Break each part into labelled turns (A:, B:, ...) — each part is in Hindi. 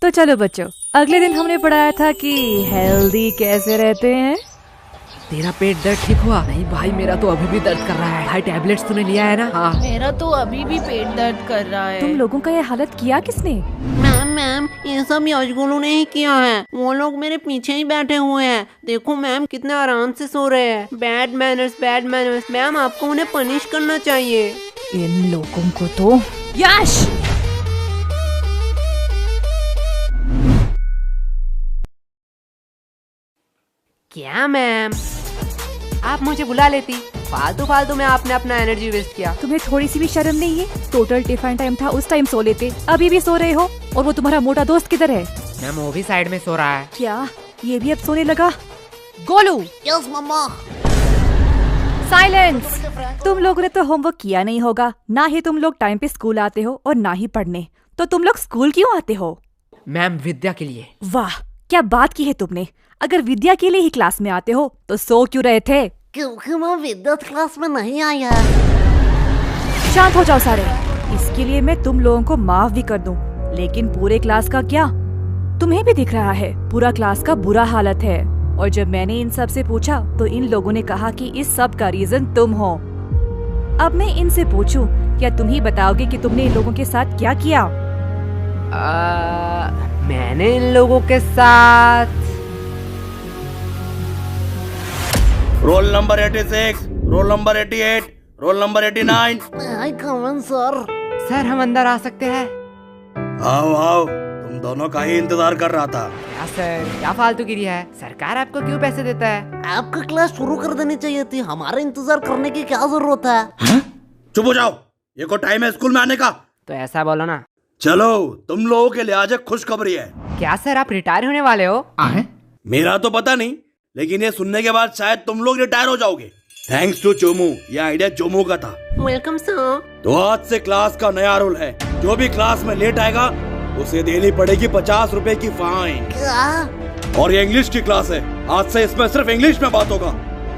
A: तो चलो बच्चों, अगले दिन हमने पढ़ाया था कि हेल्दी कैसे रहते हैं।
B: तेरा पेट दर्द ठीक हुआ? नहीं भाई, मेरा तो अभी भी दर्द कर रहा है। भाई टैबलेट्स तूने लिया है ना? हाँ।
C: मेरा तो अभी भी पेट दर्द कर रहा है।
A: तुम लोगों का ये हालत किया किसने?
D: मैम ये सब यशगुलू ने ही किया है। वो लोग मेरे पीछे ही बैठे हुए हैं। देखो मैम कितने आराम से सो रहे हैं। Bad manners. मैम आपको उन्हें पनिश करना चाहिए।
A: इन लोगों को तो। यश!
D: क्या मैम, आप मुझे बुला लेती। फालतू में आपने अपना एनर्जी वेस्ट किया।
A: तुम्हें थोड़ी सी भी शर्म नहीं है? टोटल टिफिन टाइम था, उस टाइम सो लेते। अभी भी सो रहे हो? और वो तुम्हारा मोटा दोस्त किधर है?
B: मैम वो भी साइड में सो रहा है।
A: क्या ये भी अब सोने लगा? गोलू!
D: यस मम्मा।
A: साइलेंस! तुम लोगों ने तो होमवर्क किया नहीं होगा। ना ही तुम लोग टाइम पे स्कूल आते हो और ना ही पढ़ने। तो तुम लोग स्कूल क्यों आते हो?
B: मैम विद्या के लिए।
A: वाह, क्या बात की है तुमने। अगर विद्या के लिए ही क्लास में आते हो तो सो क्यों रहे थे?
D: क्योंकि मैं विद्युत क्लास में नहीं आया।
A: शांत हो जाओ सारे। इसके लिए मैं तुम लोगों को माफ भी कर दूं, लेकिन पूरे क्लास का क्या? तुम्हें भी दिख रहा है पूरा क्लास का बुरा हालत है। और जब मैंने इन सब से पूछा तो इन लोगों ने कहा कि इस सब का रीजन तुम हो। अब मैं इनसे पूछूं, क्या तुम ही बताओगे कि तुमने इन लोगों के साथ क्या किया?
B: मैंने इन लोगों के साथ
E: roll number 86, roll number 88, roll number 89।
D: आई कमन सर।
B: सर हम अंदर आ सकते हैं?
E: आओ आओ, तुम दोनों का ही इंतजार कर रहा था।
B: क्या सर, क्या फालतूगिरी है? सरकार आपको क्यों पैसे देता है?
D: आपका क्लास शुरू कर देनी चाहिए थी। हमारा इंतजार करने की क्या जरूरत है?
E: चुप हो जाओ, ये को टाइम है स्कूल में आने का।
B: तो ऐसा बोलो ना।
E: चलो, तुम लोगों के लिए आज एक खुशखबरी है।
B: क्या सर, आप रिटायर होने वाले हो?
E: मेरा तो पता नहीं, लेकिन ये सुनने के बाद शायद तुम लोग रिटायर हो जाओगे। थैंक्स टू चोमू, ये आइडिया चोमू का था।
D: Welcome sir.
E: तो आज से क्लास का नया रूल है, जो भी क्लास में लेट आएगा उसे देनी पड़ेगी 50 रुपए की फाइन।
D: क्या?
E: और ये इंग्लिश की क्लास है, आज से इसमें सिर्फ इंग्लिश में बात होगा।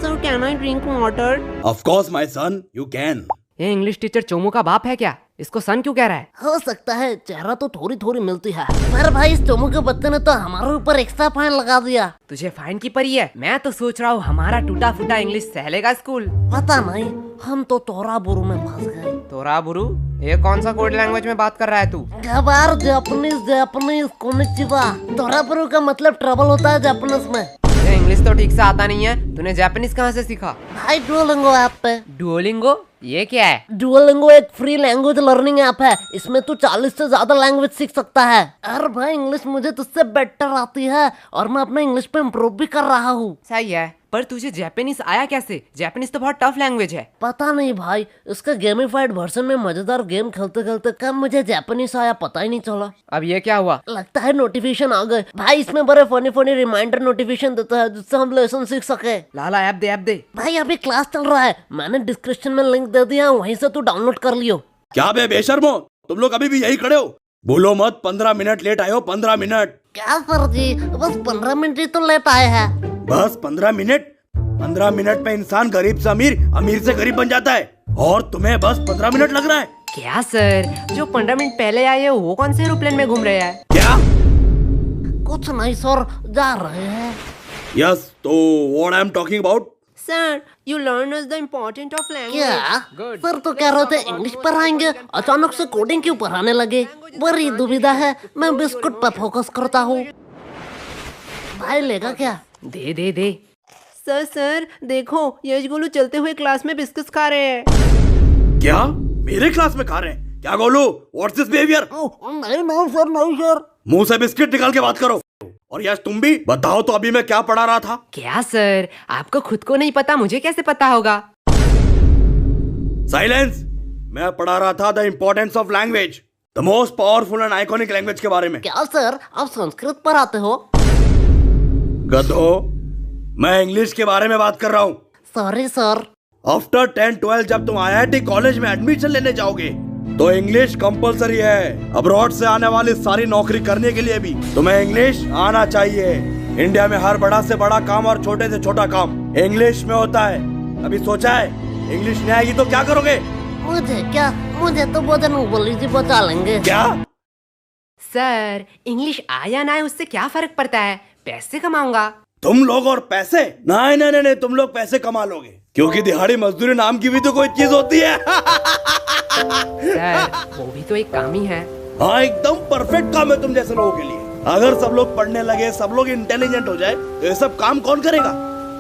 D: Sir can I drink water?
E: Of course my son, you can.
B: ये इंग्लिश टीचर चोमू का बाप है क्या? इसको सन क्यों कह रहा है?
D: हो सकता है, चेहरा तो थोड़ी मिलती है। पर भाई इस चोमू के बच्चे ने तो हमारे ऊपर एक्स्ट्रा फाइन लगा दिया।
B: तुझे फाइन की पड़ी है? मैं तो सोच रहा हूँ हमारा टूटा फूटा इंग्लिश सहलेगा स्कूल।
D: पता नहीं, हम तो तोरा बुरु में फंस गए।
B: तोरा बुरु? ये कौन सा कोड लैंग्वेज में बात कर रहा है तू?
D: गबार जापानीज कोनिचिवा। तोरा बुरु का मतलब ट्रबल होता है जापानीज में।
B: ये इंग्लिश तो ठीक से आता नहीं है, तूने जापानीज कहाँ से सीखा?
D: भाई डुओलिंगो ऐप पे।
B: डुओलिंगो? ये क्या है?
D: डुओलिंगो एक फ्री लैंग्वेज लर्निंग ऐप है। इसमें तू 40 से ज्यादा लैंग्वेज सीख सकता है। अरे भाई इंग्लिश मुझे तुझसे बेटर आती है और मैं अपना इंग्लिश पे इम्प्रूव भी कर रहा हूँ।
B: सही है, पर तुझे जापानीज आया कैसे? जापानीज तो बहुत टफ लैंग्वेज है।
D: पता नहीं भाई, इसका गेमिफाइड वर्जन में मजेदार गेम खेलते खेलते कब मुझे जापानीज आया पता ही नहीं चला।
B: अब ये क्या हुआ?
D: लगता है नोटिफिकेशन आ गए। भाई इसमें बड़े फनी रिमाइंडर नोटिफिकेशन देता है जिससे हम लेसन सीख सके।
B: लाला ऐप दे।
D: भाई अभी क्लास चल रहा है, मैंने डिस्क्रिप्शन में लिंक दे दिया, वहीं से तू डाउनलोड कर लियो।
E: क्या बे बेशर्मो, तुम लोग अभी भी यही खड़े हो? बोलो मत 15 मिनट लेट आए हो। 15 मिनट?
D: क्या सर जी, बस 15 मिनट ही तो लेट आए हैं।
E: बस 15 मिनट? 15 मिनट में इंसान गरीब से अमीर, अमीर से गरीब बन जाता है, और तुम्हें बस 15 मिनट लग रहा है?
B: क्या सर, जो 15 मिनट पहले आए हैं वो कौन से एरोप्लेन में घूम रहे हैं?
E: क्या?
D: कुछ नहीं सर, जा रहे हैं।
E: यस, तो what I am talking about?
D: Sir you learn the important of language. क्या सर तो कह रहे थे इंग्लिश पढ़ाएंगे, अचानक से कोडिंग क्यों पढ़ाने लगे? बड़ी दुविधा है, मैं बिस्कुट पर फोकस करता हूँ। भाई लेगा क्या?
B: दे।
D: सर देखो, यशगुलू चलते हुए क्लास में बिस्कुट खा रहे हैं।
E: क्या मेरे क्लास में खा रहे हैं? क्या गोलू, व्हाट्स दिस बिहेवियर?
D: नहीं सर।
E: मुंह से बिस्किट निकाल के बात करो। और यश तुम भी बताओ तो, अभी मैं क्या पढ़ा रहा था?
B: क्या सर, आपको खुद को नहीं पता, मुझे कैसे पता होगा?
E: साइलेंस! मैं पढ़ा रहा था the importance of language, the most powerful and iconic language के बारे में।
D: क्या सर, आप संस्कृत पढ़ाते हो?
E: गधो, मैं इंग्लिश के बारे में बात कर रहा हूँ।
D: Sorry sir.
E: आफ्टर 10-12 जब तुम IIT कॉलेज में एडमिशन लेने जाओगे तो इंग्लिश कंपलसरी है। अब्रॉड से आने वाली सारी नौकरी करने के लिए भी तुम्हें इंग्लिश आना चाहिए। इंडिया में हर बड़ा से बड़ा काम और छोटे से छोटा काम इंग्लिश में होता है। अभी सोचा है इंग्लिश नहीं आएगी तो क्या करोगे?
D: मुझे क्या, मुझे तो बोधन बोली जी बचा लेंगे।
E: क्या?
B: सर इंग्लिश आया ना है उससे क्या फर्क पड़ता है, पैसे कमाऊंगा।
E: तुम लोग और पैसे? नहीं नहीं नहीं, तुम लोग पैसे कमा लोगे, क्योंकि दिहाड़ी मजदूरी नाम की भी तो कोई चीज होती है।
B: सर वो भी तो एक काम ही है।
E: हाँ एकदम परफेक्ट काम है तुम जैसे लोगों के लिए। अगर सब लोग पढ़ने लगे, सब लोग इंटेलिजेंट हो जाए, तो ये सब काम कौन करेगा?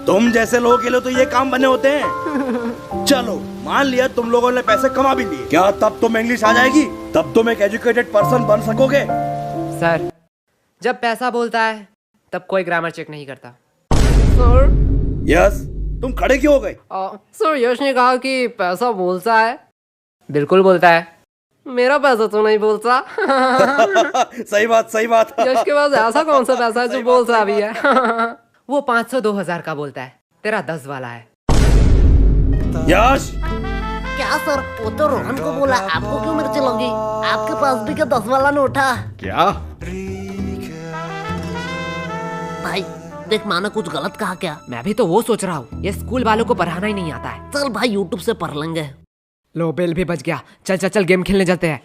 E: तुम जैसे लोगों के लिए तो ये काम बने होते हैं। चलो मान लिया तुम लोगों ने पैसे कमा भी लिए, क्या तब तुम इंग्लिश आ जाएगी? तब तुम एक एजुकेटेड पर्सन बन सकोगे?
B: सर जब पैसा बोलता है तब कोई ग्रामर चेक नहीं करता।
D: सर
E: यस, तुम खड़े क्यों हो गए?
D: सर यश ने कहा कि पैसा बोलता है।
B: बिल्कुल बोलता है।
D: मेरा पैसा तो नहीं बोलता।
E: सही बात सही बात।
D: यश के पास ऐसा कौन सा पैसा है जो बोलता भी है?
B: वो 500-2000 का बोलता है, तेरा 10 वाला है।
E: यश
D: क्या सर, वो तो रोहन को बोला, आपको क्यों मिर्ची लगी? आपके पास भी क्या 10 वाला नोट है?
E: क्या?
D: भाई देख, माना कुछ गलत कहा क्या?
B: मैं भी तो वो सोच रहा हूँ, ये स्कूल वालों को पढ़ाना ही नहीं आता है।
D: चल भाई यूट्यूब से पढ़ लेंगे।
B: लो बेल भी बच गया। चल चल चल गेम खेलने जाते हैं।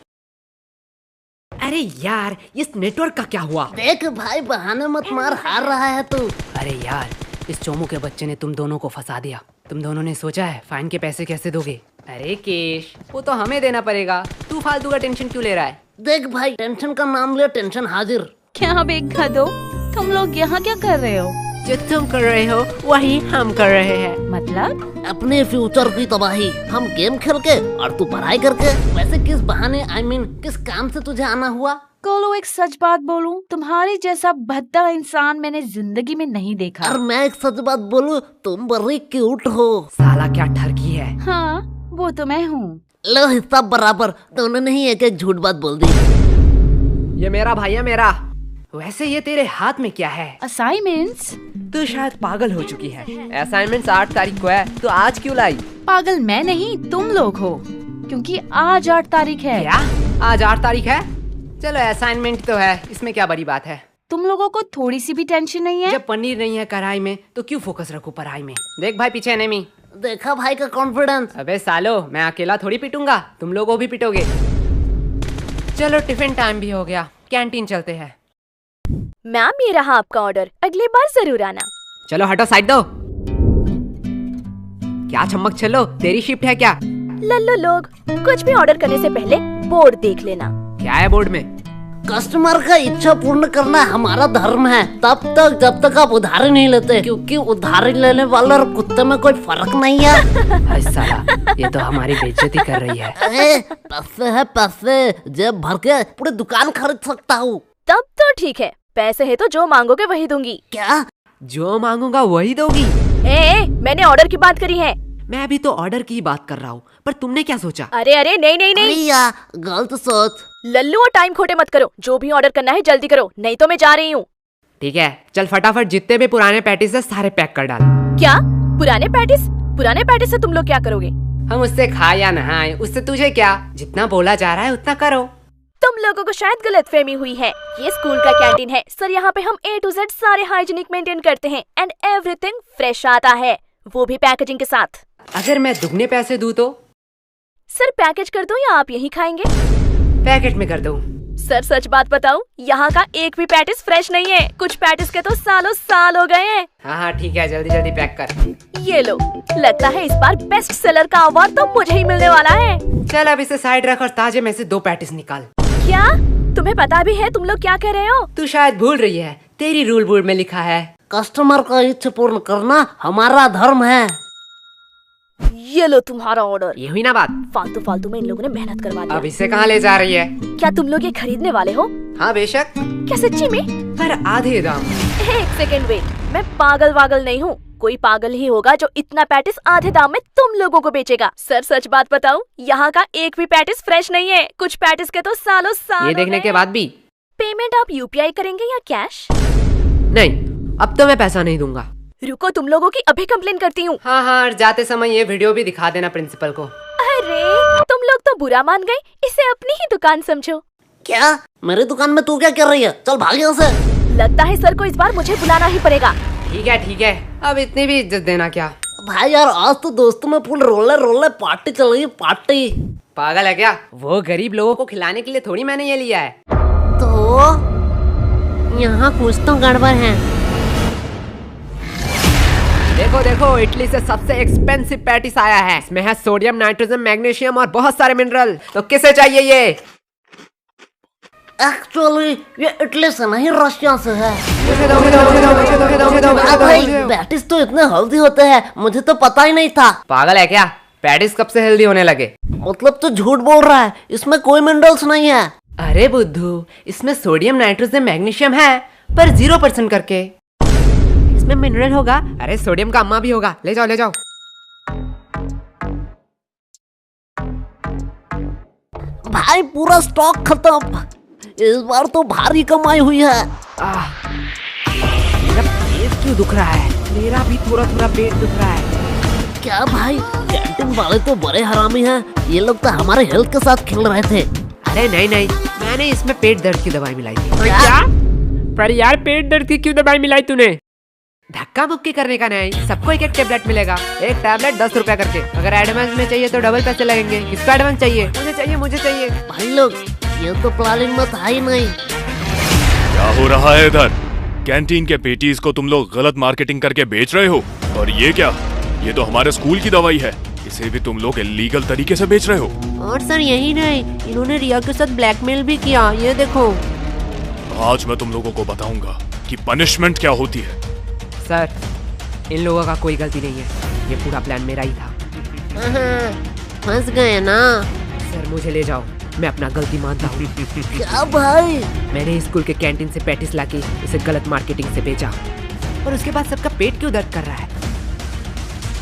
B: अरे यार इस नेटवर्क का क्या हुआ?
D: देख भाई बहाने मत मार, हार रहा है तू।
B: अरे यार इस चोमू के बच्चे ने तुम दोनों को फंसा दिया। तुम दोनों ने सोचा है फाइन के पैसे कैसे दोगे? अरे केश वो तो हमें देना पड़ेगा, तू फालतू का टेंशन क्यों ले रहा है?
D: देख भाई, टेंशन का नाम ले, टेंशन हाजिर।
C: क्या बेखा दो, तुम लोग यहाँ क्या कर रहे हो?
B: जो तुम कर रहे हो वही हम कर रहे हैं।
C: मतलब?
D: अपने फ्यूचर की तबाही, हम गेम खेल के और तू पढ़ाई करके। वैसे किस बहाने, I mean, किस काम से तुझे आना हुआ?
C: कोलो एक सच बात बोलूं, तुम्हारी जैसा भद्दा इंसान मैंने जिंदगी में नहीं देखा।
D: और मैं एक सच बात बोलूं, तुम बड़ी क्यूट हो।
B: साला क्या ठरकी है।
C: हाँ वो तो मैं हूँ।
D: लो हिस्सा बराबर, दोनों ने ही एक एक झूठ बात बोल दी।
B: ये मेरा भाई है मेरा। वैसे ये तेरे हाथ में क्या है?
C: असाइनमेंट्स?
B: तू शायद पागल हो चुकी है। असाइनमेंट्स 8 तारीख को है, तो आज क्यों लाई?
C: पागल मैं नहीं, तुम लोग हो, क्योंकि आज 8 तारीख है।
B: क्या आज 8 तारीख है? चलो असाइनमेंट तो है, इसमें क्या बड़ी बात है।
C: तुम लोगों को थोड़ी सी भी टेंशन नहीं है?
B: जब पनीर नहीं है कढ़ाई में तो क्यों फोकस रखूं पढ़ाई में। देख भाई पीछे एनिमी।
D: देखा भाई का कॉन्फिडेंस।
B: अबे सालो मैं अकेला थोड़ी पिटूंगा, तुम लोगों भी पिटोगे। चलो टिफिन टाइम भी हो गया, कैंटीन चलते हैं।
F: मैम ये रहा आपका ऑर्डर, अगली बार जरूर आना।
B: चलो हटो साइड दो। क्या चमक चलो, तेरी शिफ्ट है क्या?
F: लल्लो लोग, कुछ भी ऑर्डर करने से पहले बोर्ड देख लेना।
B: क्या है बोर्ड में?
D: कस्टमर का इच्छा पूर्ण करना हमारा धर्म है, तब तक जब तक आप उधारी नहीं लेते, क्योंकि उधारी लेने वाले और कुत्ते में कोई फर्क नहीं है।
B: हाय साला, ये तो हमारी बेइज्जती कर रही है।
D: पैसे है पैसे, जेब भर के पूरी दुकान खरीद सकता हूँ।
F: तब तो ठीक है, पैसे है तो जो मांगोगे वही दूंगी।
D: क्या?
B: जो मांगूंगा वही दोगी?
F: मैंने ऑर्डर की बात करी है।
B: मैं अभी तो ऑर्डर की बात कर रहा हूँ, पर तुमने क्या सोचा?
F: अरे अरे नहीं नहीं नहीं,
D: या गलत सोच।
F: लल्लू और टाइम खोटे मत करो, जो भी ऑर्डर करना है जल्दी करो, नहीं तो मैं जा रही हूँ।
B: ठीक है चल फटाफट जितने भी पुराने पैटीज है सारे पैक कर डाल।
F: क्या पुराने पैटिस? पुराने पैटिस से तुम लोग क्या करोगे?
B: हम उससे खाए या नहाए उससे तुझे क्या, जितना बोला जा रहा है उतना करो।
F: तुम लोगों को शायद गलतफहमी हुई है, ये स्कूल का कैंटीन है सर, यहाँ पे हम A to Z सारे हाइजीनिक मेंटेन करते हैं एंड एवरीथिंग फ्रेश आता है, वो भी पैकेजिंग के साथ।
B: अगर मैं दुगने पैसे दूं तो?
F: सर पैकेज कर दूं या आप यही खाएंगे?
B: पैकेट में कर दूं।
F: सर सच बात बताऊं, यहाँ का एक भी पैटिस फ्रेश नहीं है, कुछ पैटिस के तो सालों साल हो गए हैं।
B: हाँ ठीक है जल्दी जल्दी पैक कर।
F: ये लो, लगता है इस बार बेस्ट सेलर का अवार्ड तो मुझे ही मिलने वाला है।
B: चल अब इसे साइड रख और ताजे में से 2 पैटिस निकाल।
F: क्या तुम्हें पता भी है तुम लोग क्या कह रहे हो?
B: तू शायद भूल रही है, तेरी रूल बोर्ड में लिखा है
D: कस्टमर का इच्छा पूर्ण करना हमारा धर्म है।
F: ये लो तुम्हारा ऑर्डर।
B: ये हुई ना बात?
F: फालतू फालतू में इन लोगों ने मेहनत करवा
B: अब
F: दिया।
B: इसे कहाँ ले जा रही है?
F: क्या तुम लोग ये खरीदने वाले हो?
B: हाँ बेशक।
F: क्या सच्ची में?
B: पर आधे दाम।
F: एक सेकेंड वेट, मैं पागल वागल नहीं हूँ, कोई पागल ही होगा जो इतना पैटिस आधे दाम में तुम लोगों को बेचेगा। सर सच बात बताऊं, यहाँ का एक भी पैटिस फ्रेश नहीं है, कुछ पैटिस के तो सालों साल।
B: ये देखने के बाद भी?
F: पेमेंट आप UPI करेंगे या कैश?
B: नहीं, अब तो मैं पैसा नहीं दूंगा।
F: रुको, तुम लोगों की अभी कंप्लेन करती हूँ।
B: हाँ हाँ और जाते समय ये वीडियो भी दिखा देना प्रिंसिपल को।
F: अरे तुम लोग तो बुरा मान गए, इसे अपनी ही दुकान समझो।
D: क्या मेरी दुकान में तू क्या कर रही है? चल भाग यहाँ से।
F: लगता है सर को इस बार मुझे बुलाना ही पड़ेगा।
B: ठीक है, अब इतनी भी इज्जत देना क्या?
D: भाई यार आज तो दोस्तों में फुल रोले पार्टी चल रही है, पार्टी।
B: पागल है क्या? वो गरीब लोगों को खिलाने के लिए थोड़ी मैंने ये लिया है।
D: तो यहाँ कुछ तो गड़बड़ है।
B: देखो देखो, इटली से सबसे एक्सपेंसिव पैटिस आया है। इसमें है सोडियम, नाइट्रोजन, मैग्नीशियम और बहुत सारे मिनरल। तो किसे चाहिए ये?
D: एक्चुअली ये इटली से नहीं, रशिया से है।
B: मुझे दो, मुझे दो, मुझे दो, मुझे दो, मुझे दो, मुझे दो, मुझे दो,
D: भाई
B: मुझे दो।
D: पैटिस तो इतने हेल्दी होते हैं, मुझे तो पता ही नहीं था।
B: पागल है क्या? पैटिस कब से हेल्दी होने लगे?
D: मतलब तो झूठ बोल रहा है, इसमें कोई मिनरल्स नहीं है।
B: अरे बुद्धू, इसमें सोडियम, नाइट्रोजन, मैग्नीशियम है, पर 0% करके। इसमें मिनरल होगा। अरे सोडियम का अम्मा भी होगा। ले जाओ, ले जाओ।
D: भाई पूरा स्टॉक खत्म। इस बार तो भारी कमाई हुई है।
B: मेरा पेट क्यों दुख रहा है? मेरा भी थोड़ा थोड़ा पेट दुख रहा है।
D: क्या भाई, कैंटीन वाले तो बड़े हरामी हैं। ये लोग तो हमारे हेल्थ के साथ खेल रहे थे।
B: अरे नहीं नहीं, मैंने इसमें पेट दर्द की दवाई मिलाई थी।
D: क्या?
B: पर यार, पेट दर्द की क्यों दवाई मिलाई तूने? धक्का मुक्की करने का नहीं, सबको एक एक टेबलेट मिलेगा। एक टेबलेट 10 रुपया करके। अगर एडवांस में चाहिए तो डबल पैसे लगेंगे। किसको एडवांस चाहिए? मुझे चाहिए, मुझे चाहिए।
D: भाई लोग, ये तो प्लानिंग में था ही नहीं।
G: क्या हो रहा है इधर? कैंटीन के पेटीज को तुम लोग गलत मार्केटिंग करके बेच रहे हो। और ये क्या? ये तो हमारे स्कूल की दवाई है। इसे भी तुम लोग इलीगल तरीके से बेच रहे हो।
B: और सर यही नहीं, इन्होंने रिया के साथ ब्लैकमेल भी किया। ये देखो।
G: आज मैं तुम लोगों को बताऊंगा कि पनिशमेंट क्या होती है।
B: सर, इन लोगों का कोई गलती नहीं है। ये पूरा प्लान मेरा ही था।
D: फंस गए ना।
B: सर मुझे ले जाओ, मैं अपना गलती मानता हूँ।
D: क्या भाई?
B: मैंने स्कूल के कैंटीन से पैटिस लाके इसे गलत मार्केटिंग से बेचा, और उसके बाद सबका पेट क्यों दर्द कर रहा है?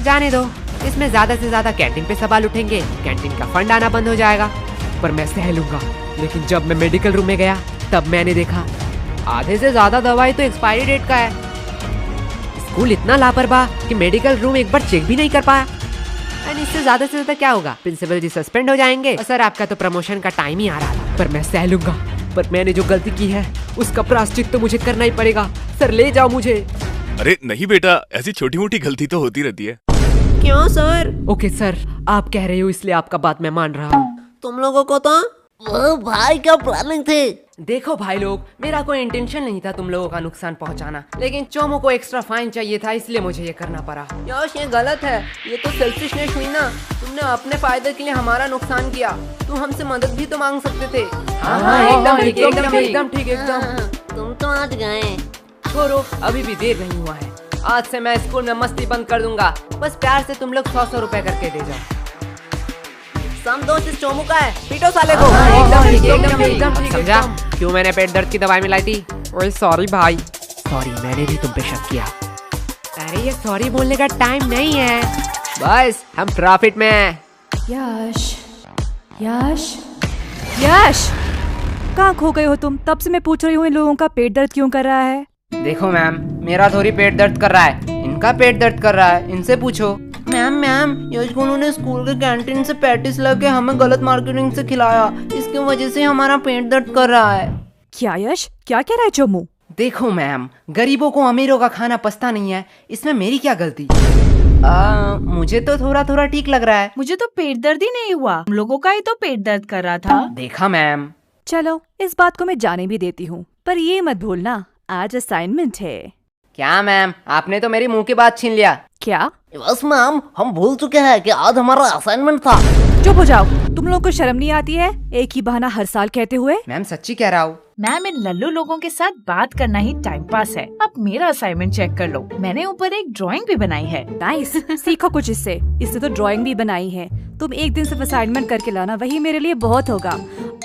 B: जाने दो, इसमें ज्यादा से ज्यादा कैंटीन पे सवाल उठेंगे, कैंटीन का फंड आना बंद हो जाएगा। पर मैं सह लूंगा। लेकिन जब मैं मेडिकल रूम में गया तब मैंने देखा आधे से ज्यादा दवाई तो एक्सपायरी डेट का है। स्कूल इतना लापरवाह कि मेडिकल रूम एक बार चेक भी नहीं कर पाया। एंड इससे ज्यादा से ज्यादा क्या होगा? प्रिंसिपल जी सस्पेंड हो जाएंगे। और सर, आपका तो प्रमोशन का टाइम ही आ रहा था। पर मैं सह लूंगा। पर मैंने जो गलती की है उसका प्रायश्चित तो मुझे करना ही पड़ेगा। सर ले जाओ मुझे।
G: अरे नहीं बेटा, ऐसी छोटी मोटी गलती तो होती रहती है।
B: क्यों सर? ओके सर, आप कह रहे हो इसलिए आपका बात मैं मान रहा हूँ।
D: तुम लोगों को तो वो भाई क्या प्लानिंग थी?
B: देखो भाई लोग, मेरा कोई इंटेंशन नहीं था तुम लोगों का नुकसान पहुंचाना, लेकिन चोमो को एक्स्ट्रा फाइन चाहिए था, इसलिए मुझे ये करना पड़ा। यश, ये गलत है। ये तो सेल्फिशनेस हुई ना। तुमने अपने फायदे के लिए हमारा नुकसान किया। तुम हमसे मदद भी तो मांग सकते थे। हाँ, एकदम ठीक, एकदम ठीक, एकदम ठीक, एकदम।
D: तुम तो आज गए।
B: छोड़ो, अभी भी देर नहीं हुआ है। आज से मैं स्कूल में मस्ती बंद कर दूंगा। बस प्यार से तुम लोग 100 रुपए करके दे जाओ।
D: समदोष इस चोमू का है, पीटो साले को।
B: एकदम ठीक, एकदम ठीक, एकदम ठीक। समझा क्यों मैंने पेट दर्द की दवाई मिलाई थी? ओए सॉरी भाई। सॉरी, मैंने भी तुम पे शक किया। अरे ये सॉरी बोलने का टाइम नहीं है। बस हम प्रॉफिट में हैं।
A: यश, यश, यश, कहाँ खो गए हो तुम? तब से मैं पूछ रही हूँ इन लोगों का पेट दर्द क्यों कर रहा है?
B: देखो मैम, मेरा थोड़ी पेट दर्द कर रहा है, इनका पेट दर्द कर रहा है। इनसे पूछो। मैम, यशगुरु ने स्कूल के कैंटीन से पैटिस लाके हमें गलत मार्केटिंग से खिलाया। इसकी वजह से हमारा पेट दर्द कर रहा है।
A: क्या यश, क्या कह रहा है चोमू?
B: देखो मैम, गरीबों को अमीरों का खाना पछता नहीं है। इसमें मेरी क्या गलती? मुझे तो थोड़ा थोड़ा ठीक लग रहा है।
C: मुझे तो पेट दर्द ही नहीं हुआ, हम लोगों का ही तो पेट दर्द कर रहा था।
B: देखा मैम।
A: चलो, इस बात को मैं जाने भी देती हूँ, पर ये मत भूलना आज असाइनमेंट है।
B: क्या मैम, आपने तो मेरी मुंह की बात छीन लिया।
A: क्या?
D: बस मैम, हम भूल चुके हैं कि आज हमारा असाइनमेंट था।
A: चुप हो जाओ, तुम लोगों को शर्म नहीं आती है एक ही बहाना हर साल कहते हुए?
B: मैम सच्ची कह रहा हूँ।
C: मैम, इन लल्लू लोगों के साथ बात करना ही टाइम पास है। अब मेरा असाइनमेंट चेक कर लो, मैंने ऊपर एक ड्राइंग भी बनाई है।
A: नाइस, सीखो कुछ इससे। इससे तो ड्राइंग भी बनाई है। तुम एक दिन सिर्फ असाइनमेंट करके लाना, वही मेरे लिए बहुत होगा।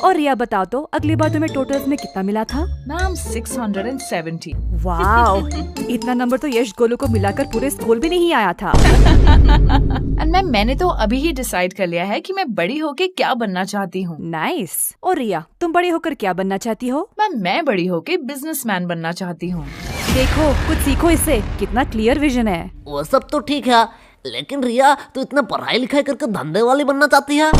A: और रिया बताओ तो, अगली बार तुम्हें टोटल्स में कितना मिला था?
C: मैम 670।
A: वाओ, इतना नंबर तो यश गोलू को मिलाकर पूरे स्कूल भी नहीं आया था।
C: एंड मैम, मैंने तो अभी ही डिसाइड कर लिया है कि मैं बड़ी होके क्या बनना चाहती हूँ।
A: नाइस। और रिया, तुम बड़े होकर क्या बनना चाहती हो?
C: मैम, मैं बड़ी होके बिजनेसमैन बनना चाहती हूँ।
A: देखो, कुछ सीखो इससे, कितना क्लियर विजन है।
D: वो सब तो ठीक है, लेकिन रिया, तू इतना पढ़ाई लिखाई करके धंधे वाली बनना चाहती है?